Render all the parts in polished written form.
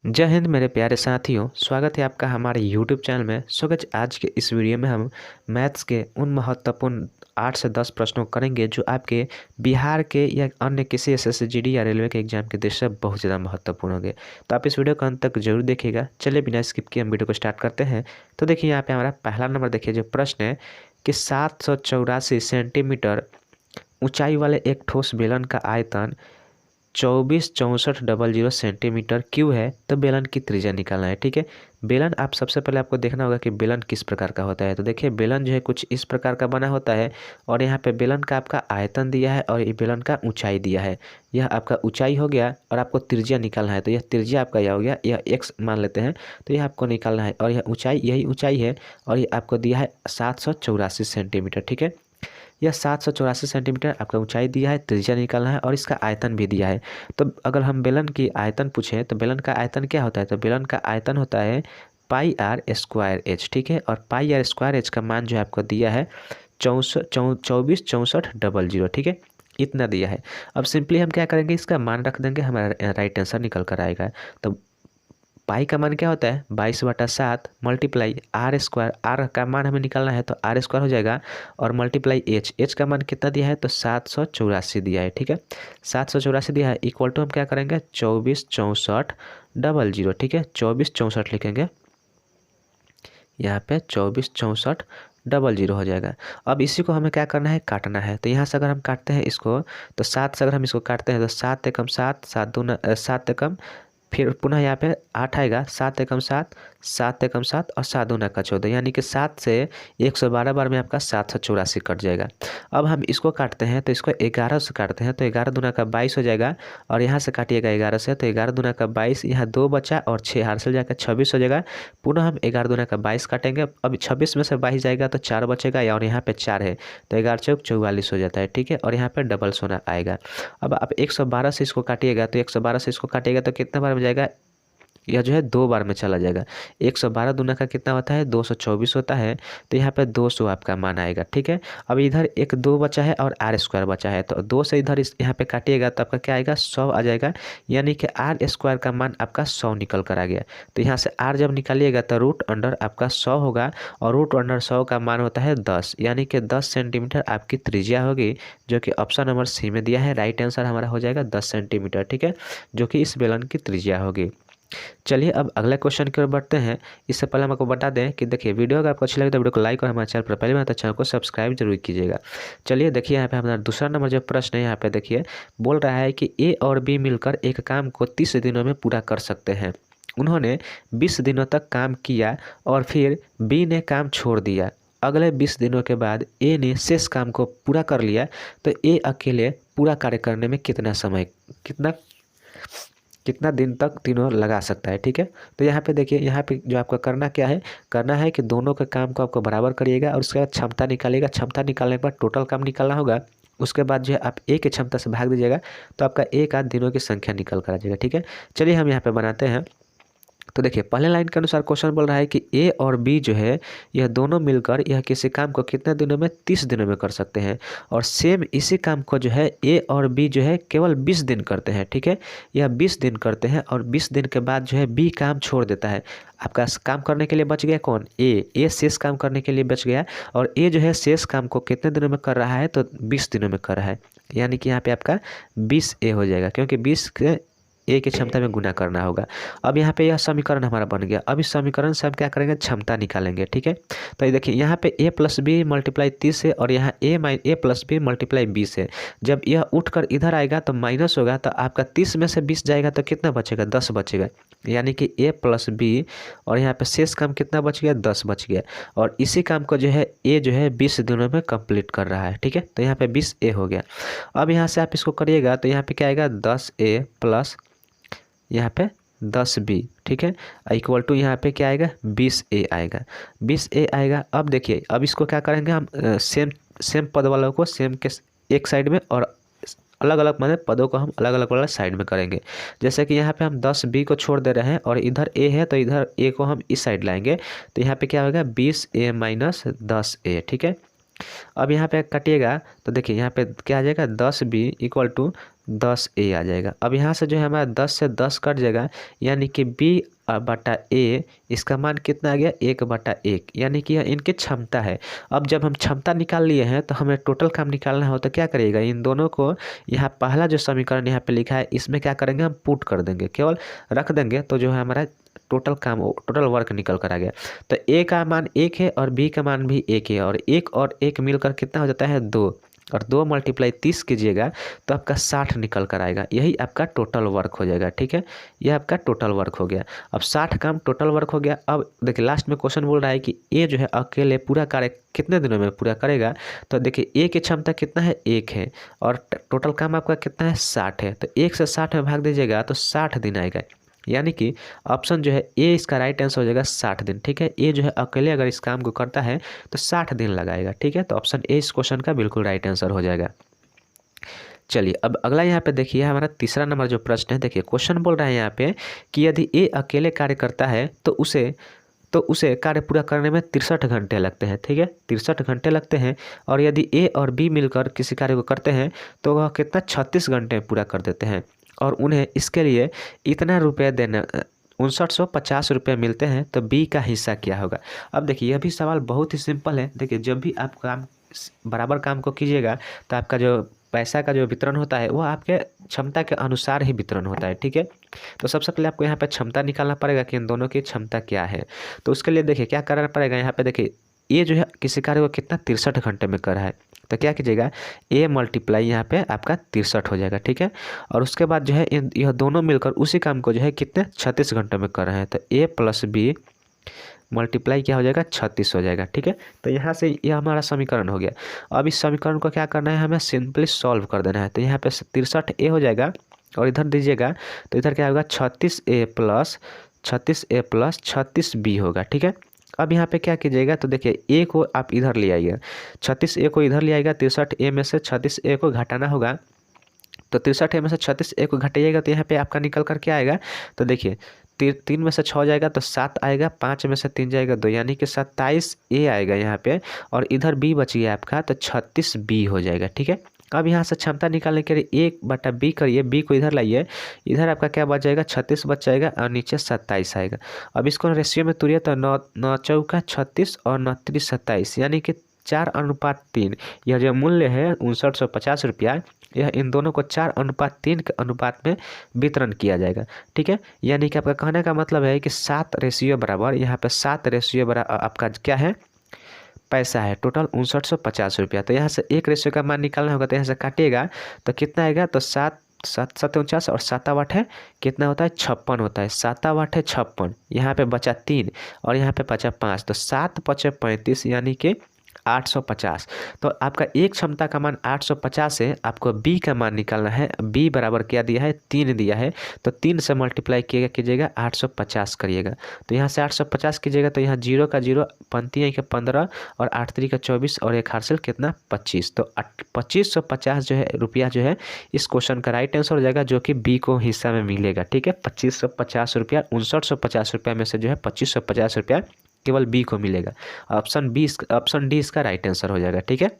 जय हिंद मेरे प्यारे साथियों, स्वागत है आपका हमारे YouTube चैनल में। सो गाइस, आज के इस वीडियो में हम मैथ्स के उन महत्वपूर्ण 8 से 10 प्रश्नों को करेंगे जो आपके बिहार के या अन्य किसी SSGD या रेलवे के एग्जाम के दृष्टि से बहुत ज़्यादा महत्वपूर्ण होंगे। तो आप इस वीडियो को अंत तक जरूर देखिएगा। चलिए बिना स्किप किए हम वीडियो को स्टार्ट करते हैं। तो देखिए यहाँ पे हमारा पहला नंबर देखिए, जो प्रश्न है कि 784 सेंटीमीटर ऊंचाई वाले एक ठोस बेलन का आयतन 246400 सेंटीमीटर क्यों है, तो बेलन की त्रिज्या निकालना है। ठीक है, बेलन आप सबसे पहले आपको देखना होगा कि बेलन किस प्रकार का होता है। तो देखिए बेलन जो है कुछ इस प्रकार का बना होता है और यहाँ पे बेलन का आपका आयतन दिया है और ये बेलन का ऊंचाई दिया है। यह आपका ऊंचाई हो गया और आपको त्रिज्या निकालना है। तो यह त्रिज्या आपका यह हो गया, यह x मान लेते हैं, तो यह आपको निकालना है। और यह ऊंचाई, यही ऊंचाई है और ये आपको दिया है 784 सेंटीमीटर। ठीक है, यह 784 सेंटीमीटर आपका ऊंचाई दिया है, त्रिज्या निकालना है और इसका आयतन भी दिया है। तो अगर हम बेलन की आयतन पूछें तो बेलन का आयतन क्या होता है, तो बेलन का आयतन होता है पाई आर स्क्वायर एच। ठीक है, और पाई आर स्क्वायर एच का मान जो है आपको दिया है 246400। ठीक है, इतना दिया है। अब सिंपली हम क्या करेंगे, इसका मान रख देंगे, हमारा राइट आंसर निकल कर आएगा। तो पाई का मान क्या होता है 22/7 मल्टीप्लाई आर स्क्वायर, आर का मान हमें निकालना है तो आर स्क्वायर हो जाएगा, और मल्टीप्लाई एच, एच का मान कितना दिया है तो 784 दिया है। ठीक है, 784 दिया है, इक्वल टू हम क्या करेंगे 246400। ठीक है, 2464 लिखेंगे यहाँ पे, 246400 हो जाएगा। अब इसी को हमें क्या करना है, काटना है। तो यहाँ से अगर हम काटते हैं इसको, तो 7 से अगर हम इसको काटते हैं तो 7 एकम 7, 7 दूना 7 एकम, फिर पुनः यहाँ पे 8 आएगा, 7 एकम 7, 7 एकम 7 और 7 दूना का 14, यानी कि 7 से 112 बार में आपका 784 कट जाएगा। अब हम इसको काटते हैं तो इसको 11 से काटते हैं तो 11 दूना का 22 हो जाएगा, और यहाँ से काटिएगा 11 से तो 11 दूना का 22, यहाँ 2 बचा और 6 हासिल जाएगा 26 हो जाएगा। पुनः हम 11 दूना का 22 काटेंगे, अब 26 में से 22 जाएगा तो 4 बचेगा, और यहाँ पे 4 है तो 11 चौक 44 हो जाता है। ठीक है, और यहाँ पे डबल सोना आएगा। अब आप 112 से इसको काटिएगा तो 112 से इसको काटिएगा तो कितने बार में जाएगा, यह जो है 2 बार में चला जाएगा। 112 दूना का कितना होता है 224 होता है, तो यहाँ पे 200 आपका मान आएगा। ठीक है, अब इधर एक 2 बचा है और आर स्क्वायर बचा है, तो 2 से इधर इस यहाँ पे काटिएगा तो आपका क्या आएगा 100 आ जाएगा, यानी कि आर स्क्वायर का मान आपका 100 निकल कर आ गया। तो यहाँ से आर जब निकालिएगा तो रूट अंडर आपका 100 होगा, और रूट अंडर 100 का मान होता है 10, यानी कि 10 सेंटीमीटर आपकी त्रिज्या होगी, जो कि ऑप्शन नंबर सी में दिया है। राइट आंसर हमारा हो जाएगा 10 सेंटीमीटर। ठीक है, जो कि इस बेलन की त्रिज्या होगी। चलिए अब अगले क्वेश्चन की ओर बढ़ते हैं। इससे पहले हम आपको बता दें कि देखिए वीडियो अगर आपको अच्छी लगे तो वीडियो को लाइक और हमारे चैनल पर पहली बार तो चैनल को सब्सक्राइब जरूर कीजिएगा। चलिए देखिए यहाँ पे हमारा दूसरा नंबर जो प्रश्न है, यहाँ पे देखिए बोल रहा है कि ए और बी मिलकर एक काम को 30 दिनों में पूरा कर सकते हैं। उन्होंने 20 दिनों तक काम किया और फिर बी ने काम छोड़ दिया। अगले 20 दिनों के बाद ए ने शेष काम को पूरा कर लिया, तो ए अकेले पूरा कार्य करने में कितना समय, कितना दिन तक तीनों लगा सकता है। ठीक है, तो यहाँ पे देखिए, यहाँ पे जो आपको करना क्या है, करना है कि दोनों के काम को आपको बराबर करिएगा और उसके बाद क्षमता निकालिएगा। क्षमता निकालने के बाद टोटल काम निकालना होगा, उसके बाद जो है आप ए की क्षमता से भाग दीजिएगा तो आपका एक आध दिनों की संख्या निकल कर आ जाएगा। ठीक है, चलिए हम यहाँ पे बनाते हैं। तो देखिए पहले लाइन के अनुसार क्वेश्चन बोल रहा है कि ए और बी जो है यह दोनों मिलकर यह किसी काम को कितने दिनों में 30 दिनों में कर सकते हैं, और सेम इसी काम को जो है ए और बी जो है केवल 20 दिन करते हैं। ठीक है, यह 20 दिन करते हैं और 20 दिन के बाद जो है बी काम छोड़ देता है। आपका काम करने के लिए बच गया कौन, ए शेष काम करने के लिए बच गया, और ए जो है शेष काम को कितने दिनों में कर रहा है तो 20 दिनों में कर रहा है, यानी कि यहाँ पे आपका 20A हो जाएगा, क्योंकि 20 के ए की क्षमता में गुना करना होगा। अब यहाँ पे यह समीकरण हमारा बन गया। अब इस समीकरण से हम क्या करेंगे, क्षमता निकालेंगे। ठीक है, तो ये देखिए यहाँ पे a प्लस बी मल्टीप्लाई 30 है और यहाँ ए प्लस बी मल्टीप्लाई 20 है। जब यह उठकर इधर आएगा तो माइनस होगा, तो आपका 30 में से 20 जाएगा तो कितना बचेगा 10 बचेगा, यानी कि a प्लस बी, और यहाँ पे शेष काम कितना बच गया 10 बच गया, और इसी काम को जो है ए जो है 20 दिनों में कंप्लीट कर रहा है। ठीक है, तो यहाँ पे 20A हो गया। अब यहाँ से आप इसको करिएगा तो यहाँ पे क्या आएगा 10A प्लस यहाँ पे 10B। ठीक है, इक्वल टू यहाँ पे क्या आएगा 20A आएगा, 20A आएगा। अब देखिए अब इसको क्या करेंगे हम, सेम पद वालों को सेम के एक साइड में और अलग अलग मतलब पदों को हम अलग अलग वाला साइड में करेंगे। जैसे कि यहाँ पे हम 10B को छोड़ दे रहे हैं और इधर A है तो इधर A को हम इस साइड लाएंगे, तो यहाँ पे क्या होगा 20A माइनस 10A। ठीक है, अब यहाँ पे काटिएगा तो देखिए यहाँ पे क्या आ जाएगा 10b इक्वल टू 10a आ जाएगा। अब यहाँ से जो है हमारा 10 से 10 कट जाएगा, यानी कि b बटा a इसका मान कितना आ गया 1/1, यानी कि यह इनकी क्षमता है। अब जब हम क्षमता निकाल लिए हैं तो हमें टोटल काम निकालना हो तो क्या करिएगा, इन दोनों को यहाँ पहला जो समीकरण यहाँ पे लिखा है इसमें क्या करेंगे हम पुट कर देंगे, केवल रख देंगे तो जो है हमारा टोटल वर्क निकल कर आ गया। तो a का मान 1 है और b का मान भी 1 है, और 1 और 1 मिलकर कितना हो जाता है 2, और 2 × 30 कीजिएगा तो आपका 60 निकल कर आएगा। यही आपका टोटल वर्क हो जाएगा। ठीक है, यह आपका टोटल वर्क हो गया। अब 60 काम टोटल वर्क हो गया। अब देखिए लास्ट में क्वेश्चन बोल रहा है कि ए जो है अकेले पूरा कार्य कितने दिनों में पूरा करेगा। तो देखिए ए की क्षमता कितना है 1 है, और टोटल काम आपका कितना है 60 है। तो 1 से 60 में भाग दीजिएगा तो 60 दिन आएगा, यानी कि ऑप्शन जो है ए इसका राइट आंसर हो जाएगा 60 दिन। ठीक है, ए जो है अकेले अगर इस काम को करता है तो 60 दिन लगाएगा। ठीक है, तो ऑप्शन ए इस क्वेश्चन का बिल्कुल राइट आंसर हो जाएगा। चलिए अब अगला यहाँ पे देखिए हमारा तीसरा नंबर जो प्रश्न है, देखिए क्वेश्चन बोल रहा है यहाँ पे कि यदि ए अकेले कार्य करता है तो उसे कार्य पूरा करने में 63 घंटे लगते हैं। ठीक है, 63 घंटे लगते हैं। और यदि ए और बी मिलकर किसी कार्य को करते हैं तो वह कितना 36 घंटे में पूरा कर देते हैं, और उन्हें इसके लिए इतना रुपये देना 5950 रुपये मिलते हैं, तो बी का हिस्सा क्या होगा। अब देखिए यह भी सवाल बहुत ही सिंपल है। देखिए जब भी आप काम बराबर काम को कीजिएगा तो आपका जो पैसा का जो वितरण होता है वो आपके क्षमता के अनुसार ही वितरण होता है। ठीक है, तो सबसे पहले आपको यहाँ पे क्षमता निकालना पड़ेगा कि इन दोनों की क्षमता क्या है। तो उसके लिए देखिए क्या करना पड़ेगा, यहाँ पे देखिए ये जो है किसी कार्य को कितना 63 घंटे में कर रहा है, तो क्या कीजिएगा a मल्टीप्लाई यहाँ पे आपका 63 हो जाएगा। ठीक है, और उसके बाद जो है यह दोनों मिलकर उसी काम को जो है कितने 36 घंटे में कर रहे हैं, तो a + b मल्टीप्लाई क्या हो जाएगा 36 हो जाएगा। ठीक है, तो यहाँ से यह हमारा समीकरण हो गया। अब इस समीकरण को क्या करना है, हमें सिंपली सॉल्व कर देना है। तो यहाँ पे 63a हो जाएगा, और इधर दीजिएगा तो इधर क्या होगा 36a + 36b होगा। ठीक है, अब यहाँ पे क्या कीजिएगा तो देखिए ए को आप इधर ले आइएगा, 36a को इधर ले आइएगा, 63a में से 36a को घटाना होगा। तो 63a में से 36a को घटाइएगा तो यहाँ पे आपका निकल कर क्या आएगा, तो देखिए 3 में से 6 जाएगा तो 7 आएगा, 5 में से 3 जाएगा 2, यानी कि 27a आएगा यहाँ पे, और इधर b बच गया आपका तो 36b हो जाएगा। ठीक है, अब यहाँ से क्षमता निकालने के लिए 1/b करिए, b को इधर लाइए, इधर आपका क्या बच जाएगा 36 बच जाएगा, और नीचे 27 आएगा। अब इसको रेशियो में तुरिए तो 9 चौका 36 और 9 त्रिक 27, यानी कि 4:3। यह जो मूल्य है 5950 रुपया, यह इन दोनों को 4:3 के अनुपात में वितरण किया जाएगा। ठीक है, यानी कि आपका कहने का मतलब है कि 7 रेशियो बराबर, यहाँ पे 7 रेशियो बराबर आपका क्या है पैसा है, टोटल 5950 रुपया। तो यहाँ से 1 रेशियो का मान निकालना होगा, तो यहाँ से काटिएगा तो कितना आएगा, तो 7 7 7 49 और 7 8 है कितना होता है 56 होता है, 7 8 है 56, यहाँ पे बचा 3 और यहाँ पे बचा 5, तो 7 × 5 = 35, यानी कि 850। तो आपका एक क्षमता का मान 850 है, आपको बी का मान निकालना है। बी बराबर क्या दिया है 3 दिया है, तो 3 से मल्टीप्लाई कीजिएगा 850 करिएगा। तो यहाँ से 850 कीजिएगा तो यहाँ 0 का 0 पंक्ति है कि 15 और 8 3 का 24 और एक हासिल कितना 25। तो 2550 जो है रुपया जो है इस क्वेश्चन का राइट आंसर हो जाएगा, जो कि बी को हिस्सा में मिलेगा। ठीक है, 2550 रुपया, 5950 रुपया में से जो है 2550 रुपया केवल बी को मिलेगा। ऑप्शन डी इसका राइट आंसर हो जाएगा। ठीक है,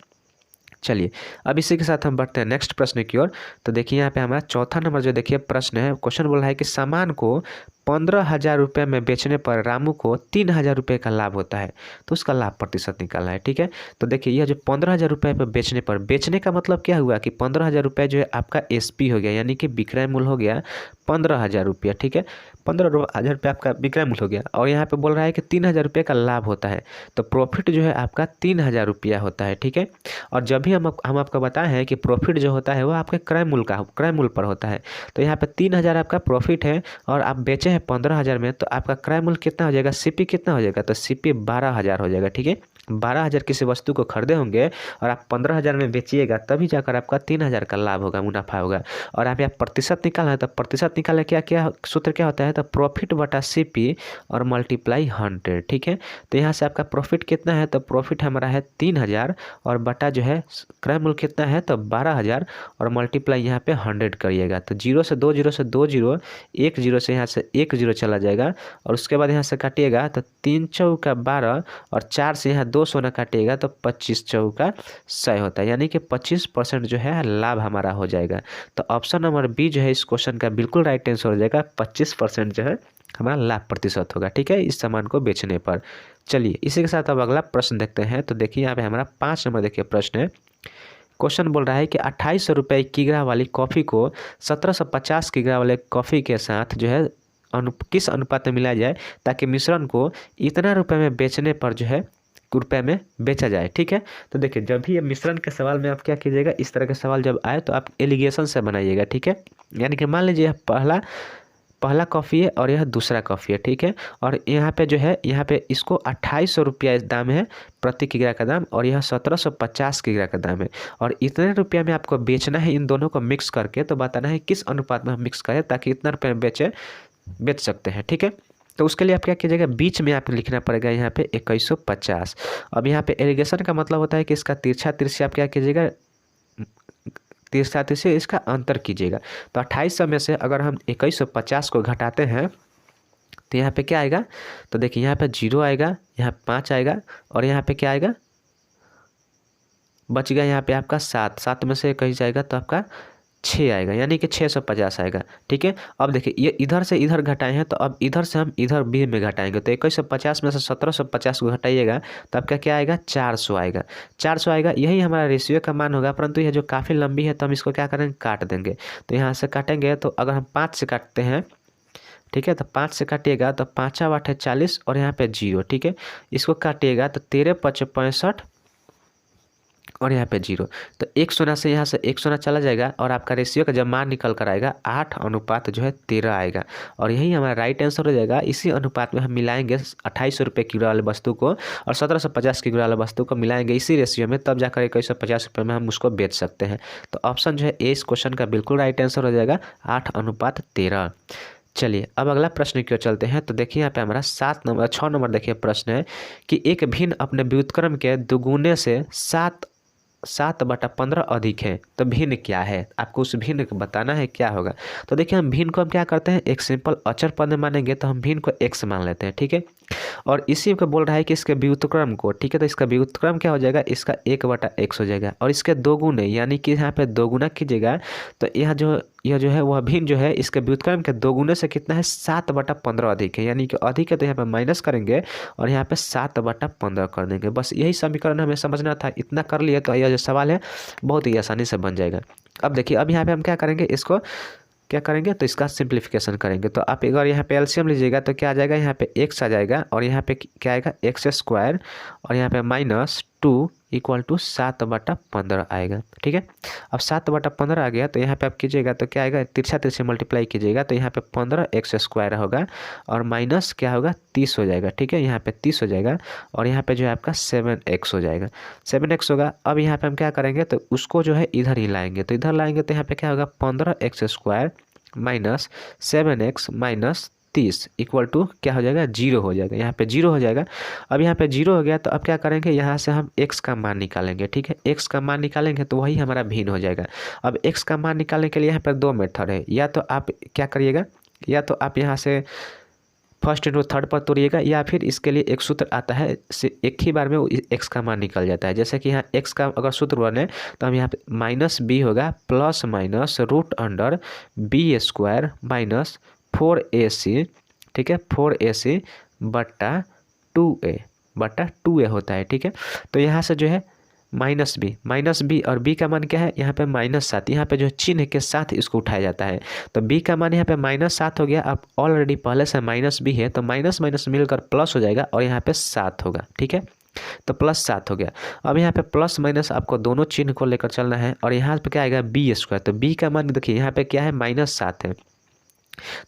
चलिए अब इसी के साथ हम बढ़ते हैं नेक्स्ट प्रश्न की ओर। तो देखिए यहाँ पे हमारा चौथा नंबर जो देखिए प्रश्न है, क्वेश्चन बोल रहा है कि सामान को 15,000 रुपये में बेचने पर रामू को 3,000 रुपये का लाभ होता है, तो उसका लाभ प्रतिशत निकालना है। ठीक है, तो देखिए यह जो 15,000 रुपये पर बेचने का मतलब क्या हुआ कि 15,000 रुपये जो है आपका एसपी हो गया, यानी कि विक्रय मूल्य हो गया 15,000 रुपया। ठीक है, 15,000 रुपये आपका विक्रय मूल्य हो गया, और यहाँ पे बोल रहा है कि 3,000 रुपये का लाभ होता है, तो प्रॉफिट जो है आपका 3,000 रुपया होता है। ठीक है, और जब भी हम आपको बताए हैं कि प्रॉफिट जो होता है वो आपके क्रय मूल्य पर होता है। तो यहाँ पे 3,000 आपका प्रॉफिट है और आप बेचे हैं 15,000 में, तो आपका क्रय मूल्य कितना हो जाएगा, सीपी कितना हो जाएगा, तो सीपी 12,000 हो जाएगा। ठीक है, 12,000 किसी वस्तु को खरीदे होंगे और आप 15,000 में बेचिएगा, तभी जाकर आपका 3,000 का लाभ होगा, मुनाफा होगा। और आप यहाँ प्रतिशत निकालना है, तो प्रतिशत निकालने क्या सूत्र क्या होता है, तो प्रॉफिट बटा सीपी और मल्टीप्लाई 100। ठीक है, तो यहाँ से आपका प्रॉफिट कितना है, तो प्रॉफिट हमारा है 3,000 और बटा जो है क्रय मूल्य कितना है, तो 12,000 और मल्टीप्लाई यहाँ पे 100 करिएगा। तो 0 से 2 0 से 2 0, 1 0 से यहाँ से 1 0 चला जाएगा और उसके बाद यहाँ से काटिएगा तो 3 चौका 12 और 4 से यहाँ 2 सोना काटिएगा तो 25 चौका 100 होता है, यानी कि 25% जो है लाभ हमारा हो जाएगा। तो ऑप्शन नंबर बी जो है इस क्वेश्चन का बिल्कुल राइट आंसर हो जाएगा। 25% जो है हमारा लाभ प्रतिशत होगा, ठीक है, इस सामान को बेचने पर। चलिए इसी के साथ अब अगला प्रश्न देखते हैं। तो देखिए यहाँ पे हमारा 5 नंबर देखिए प्रश्न है। क्वेश्चन बोल रहा है कि 2800 रुपये किग्रा वाली कॉफ़ी को 1750 किग्रा वाले कॉफ़ी के साथ जो है किस अनुपात में मिलाया जाए ताकि मिश्रण को इतना रुपए में बेचने पर जो है रुपए में बेचा जाए, ठीक है। तो देखिए जब भी ये मिश्रण के सवाल में आप क्या कीजिएगा, इस तरह के सवाल जब आए तो आप एलिगेशन से बनाइएगा, ठीक है। यानी कि मान लीजिए पहला कॉफ़ी है और यह दूसरा कॉफ़ी है, ठीक है। और यहाँ पे जो है यहाँ पे इसको 2800 रुपया दाम है प्रति किग्रा का दाम और यह 1750 किग्रा का दाम है और इतने रुपया में आपको बेचना है इन दोनों को मिक्स करके। तो बताना है किस अनुपात में हम मिक्स करें ताकि इतना रुपये में बेच सकते हैं, ठीक है। तो उसके लिए आप क्या कीजिएगा, बीच में आपको लिखना पड़ेगा यहाँ पे 2150। अब यहाँ पे एलिगेशन का मतलब होता है कि इसका तिरछा तिरछी आप क्या कीजिएगा, तिरछा तिरछी इसका अंतर कीजिएगा। तो 2800 में से अगर हम 2150 को घटाते हैं तो यहाँ पे क्या आएगा, तो देखिए यहाँ पे 0 आएगा, यहाँ 5 आएगा और यहाँ पे क्या आएगा, बच गया यहाँ पे आपका 7 में से 21 जाएगा तो आपका 6 आएगा, यानी कि 650 आएगा, ठीक है। अब देखिए ये इधर से इधर घटाए हैं तो अब इधर से हम इधर बी में घटाएंगे। तो 2150 में से 1750 को घटाइएगा तो आपका क्या आएगा, 400 आएगा। 400 आएगा, यही हमारा रेशियो का मान होगा। परंतु यह जो काफ़ी लंबी है तो हम इसको क्या करेंगे, काट देंगे। तो यहाँ से काटेंगे तो अगर हम 5 से काटते हैं, ठीक है, तो 5 से काटिएगा तो 5 8 है 40 और यहाँ पे 0, ठीक है। इसको काटिएगा तो 13 5 65 और यहाँ पे 0। तो 1 सोना से यहाँ से 1 सोना चला जाएगा और आपका रेशियो का जब मान निकल कर आएगा 8:13 आएगा और यही हमारा राइट आंसर हो जाएगा। इसी अनुपात में हम मिलाएंगे 2800 रुपये किलो वाले वस्तु को और 1750 किलो वाले वस्तु को मिलाएंगे इसी रेशियो में, तब जाकर 2150 रुपये में हम उसको बेच सकते हैं। तो ऑप्शन जो है ए इस क्वेश्चन का बिल्कुल राइट आंसर हो जाएगा 8:13। चलिए अब अगला प्रश्न की ओर चलते हैं। तो देखिए यहाँ पे हमारा 6 नंबर देखिए प्रश्न है कि एक भिन्न अपने व्युत्क्रम के दुगुने से 7/15 अधिक है तो भिन्न क्या है, आपको उस भिन्न को बताना है क्या होगा। तो देखिए हम भिन्न को हम क्या करते हैं, एक सिंपल अचर पद में मानेंगे तो हम भिन्न को x मान लेते हैं, ठीक है। और इसी को बोल रहा है कि इसके व्युत्क्रम को, ठीक है, तो इसका व्युत्क्रम क्या हो जाएगा, इसका 1/x हो जाएगा और इसके दो गुने, यानी कि यहाँ पे 2 गुना कीजिएगा तो यह जो है वह भिन्न जो है इसके व्युत्क्रम के 2 गुने से कितना है, 7/15 अधिक है, यानी कि अधिक है तो यहाँ पे माइनस करेंगे और यहाँ पे 7/15 कर देंगे। बस यही समीकरण हमें समझना था, इतना कर लिए तो यह जो सवाल है बहुत ही आसानी से बन जाएगा। अब देखिए अब यहाँ पे हम क्या करेंगे, इसको क्या करेंगे तो इसका सिंप्लीफिकेशन करेंगे। तो आप अगर यहाँ पे एलसीएम लीजिएगा तो क्या आ जाएगा, यहाँ पे x आ जाएगा और यहाँ पे क्या आएगा x² और यहाँ पे -2 = 7/15 आएगा, ठीक है। अब 7/15 आ गया तो यहाँ पे आप कीजिएगा तो क्या आएगा, तिरछा तिरछे मल्टीप्लाई कीजिएगा तो यहाँ पे 15x² होगा और माइनस क्या होगा, 30 हो जाएगा, ठीक है। यहाँ पे 30 हो जाएगा और यहाँ पे जो है आपका 7x हो जाएगा, 7x होगा। अब यहाँ पे हम क्या करेंगे तो उसको जो है इधर ही लाएंगे, तो इधर लाएंगे तो यहाँ पे क्या होगा, 15x² माइनस 7x माइनस 30 = क्या हो जाएगा, 0 हो जाएगा। यहाँ पे 0 हो जाएगा। अब यहाँ पे 0 हो गया तो अब क्या करेंगे, यहाँ से हम x का मान निकालेंगे, ठीक है। x का मान निकालेंगे तो वही हमारा भिन्न हो जाएगा। अब x का मान निकालने के लिए यहाँ पर 2 मेथड है, या तो आप क्या करिएगा, या तो आप यहाँ से फर्स्ट इंटू थर्ड पर तोड़िएगा, या फिर इसके लिए एक सूत्र आता है, एक ही बार में x का मान निकल जाता है। जैसे कि यहाँ x का अगर सूत्र बने तो हम यहाँ पे -b होगा plus minus √b² minus 4ac, ठीक है, 4ac बट्टा 2a होता है, ठीक है। तो यहाँ से जो है -b और b का मान क्या है, यहाँ पे -7, यहाँ पे जो चिन्ह के साथ इसको उठाया जाता है। तो b का मान यहाँ पे -7 हो गया। अब ऑलरेडी पहले से -b है तो माइनस माइनस मिलकर प्लस हो जाएगा और यहाँ पे 7 होगा, ठीक है। तो +7 हो गया। अब यहाँ पे प्लस माइनस आपको दोनों चिन्ह को लेकर चलना है और यहाँ पे क्या आएगा, b²। तो b का मान देखिए यहाँ पे क्या है, -7 है,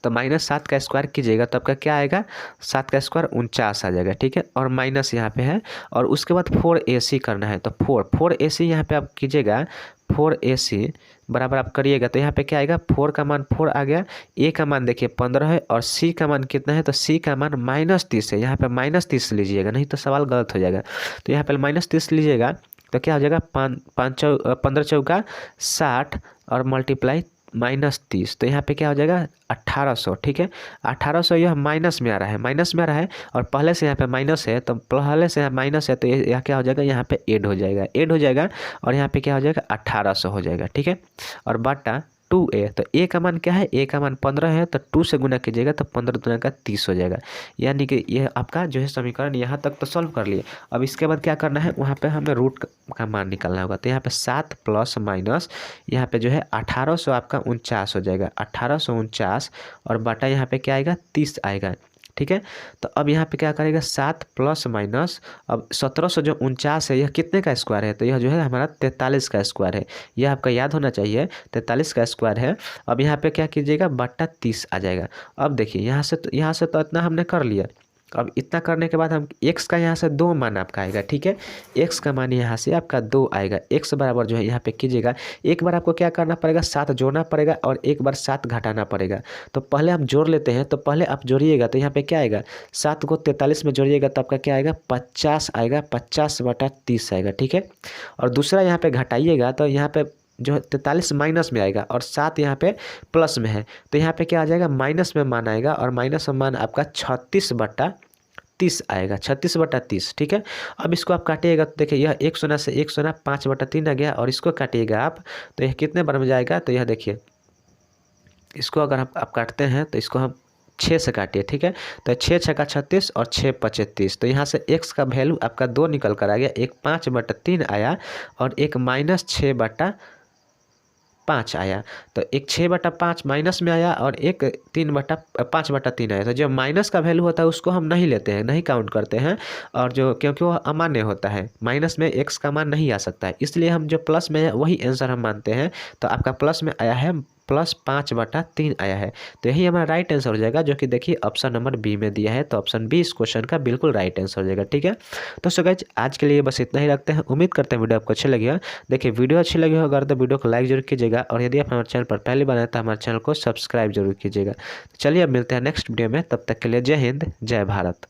तो -7 का स्क्वायर कीजिएगा तो आपका क्या आएगा, 7 का स्क्वायर 49 आ जाएगा, ठीक है। और माइनस यहाँ पे है और उसके बाद 4ac करना है। तो 4ac यहाँ पे आप कीजिएगा, 4ac बराबर आप करिएगा तो यहाँ पे क्या आएगा, 4 का मान 4 आ गया, a का मान देखिए 15 है और c का मान कितना है, तो c का मान -30 है। यहाँ पे -30 लीजिएगा, नहीं तो सवाल गलत हो जाएगा। तो यहाँ पे -30 लीजिएगा तो क्या हो जाएगा, 15 चौका 60 और मल्टीप्लाई -30, तो यहाँ पे क्या हो जाएगा 1800। ठीक है, 1800 यह माइनस में आ रहा है, माइनस में आ रहा है और पहले से यहाँ पे माइनस है, तो पहले से माइनस है तो यह क्या हो जाएगा, यहाँ पे ऐड हो जाएगा, ऐड हो जाएगा और यहाँ पे क्या हो जाएगा 1800 हो जाएगा। ठीक है, और बटा 2a, तो a का मान क्या है, a का मान 15 है, तो 2 से गुना कीजिएगा तो 15 दुना का 30 हो जाएगा। यानी कि यह आपका जो है समीकरण यहाँ तक तो सॉल्व कर लिए। अब इसके बाद क्या करना है, वहाँ पे हमें रूट का मान निकालना होगा। तो यहाँ पे 7 प्लस माइनस यहाँ पे जो है 1800 आपका 49 हो जाएगा, 1849 और बटा यहाँ पे क्या आएगा 30 आएगा। ठीक है, तो अब यहाँ पे क्या करेगा 7 प्लस माइनस, अब 1700 जो 49 है यह कितने का स्क्वायर है, तो यह जो है हमारा 43 का स्क्वायर है, यह आपका याद होना चाहिए, 43 का स्क्वायर है। अब यहाँ पे क्या कीजिएगा बटा 30 आ जाएगा। अब देखिए यहाँ से तो इतना हमने कर लिया। अब इतना करने के बाद हम x का यहाँ से 2 मान आपका आएगा। ठीक है, x का मान यहाँ से आपका 2 आएगा। x बराबर जो है यहाँ पे कीजिएगा, एक बार आपको क्या करना पड़ेगा 7 जोड़ना पड़ेगा और एक बार 7 घटाना पड़ेगा। तो पहले हम जोड़ लेते हैं, तो पहले आप जोड़िएगा तो यहाँ पे क्या आएगा 7 को 43 में जोड़िएगा तो आपका क्या आएगा 50 आएगा, 50 बटा 30 आएगा। ठीक है, और दूसरा यहाँ पे घटाइएगा तो यहाँ पे जो है 43 माइनस में आएगा और 7 यहाँ पे प्लस में है, तो यहाँ पे क्या आ जाएगा माइनस में मान आएगा और माइनस में मान आपका 36 बटा 30 आएगा, 36 बटा 30। ठीक है, अब इसको आप काटिएगा तो देखिए यह 1 शून्य से 1 शून्य 5 बटा 3 आ गया और इसको काटिएगा आप तो यह कितने बार में जाएगा, तो यह देखिए इसको अगर आप काटते हैं तो इसको हम 6 से काटिए। ठीक है, तो 6 छक्का 36 और 6 पचे 30, तो यहाँ से x का वैल्यू आपका 2 निकल कर आ गया, एक 5 बटा 3 आया और एक -6 बटा 5 आया। तो एक 6 बटा 5 माइनस में आया और एक 5 बटा 3 आया। तो जो माइनस का वैल्यू होता है उसको हम नहीं लेते हैं, नहीं काउंट करते हैं, और जो क्योंकि वो अमान्य होता है, माइनस में x का मान नहीं आ सकता है, इसलिए हम जो प्लस में है वही आंसर हम मानते हैं। तो आपका प्लस में आया है +5 बटा 3 आया है, तो यही हमारा राइट आंसर हो जाएगा, जो कि देखिए ऑप्शन नंबर बी में दिया है। तो ऑप्शन बी इस क्वेश्चन का बिल्कुल राइट आंसर हो जाएगा। ठीक है, तो सो गाइस आज के लिए बस इतना ही रखते हैं। उम्मीद करते हैं वीडियो आपको अच्छी लगी हो। देखिए वीडियो अच्छी लगी हो अगर तो वीडियो को लाइक जरूर कीजिएगा और यदि आप हमारे चैनल पर पहले बनाए तो हमारे चैनल को सब्सक्राइब जरूर कीजिएगा। चलिए अब मिलते हैं नेक्स्ट वीडियो में, तब तक के लिए जय हिंद जय भारत।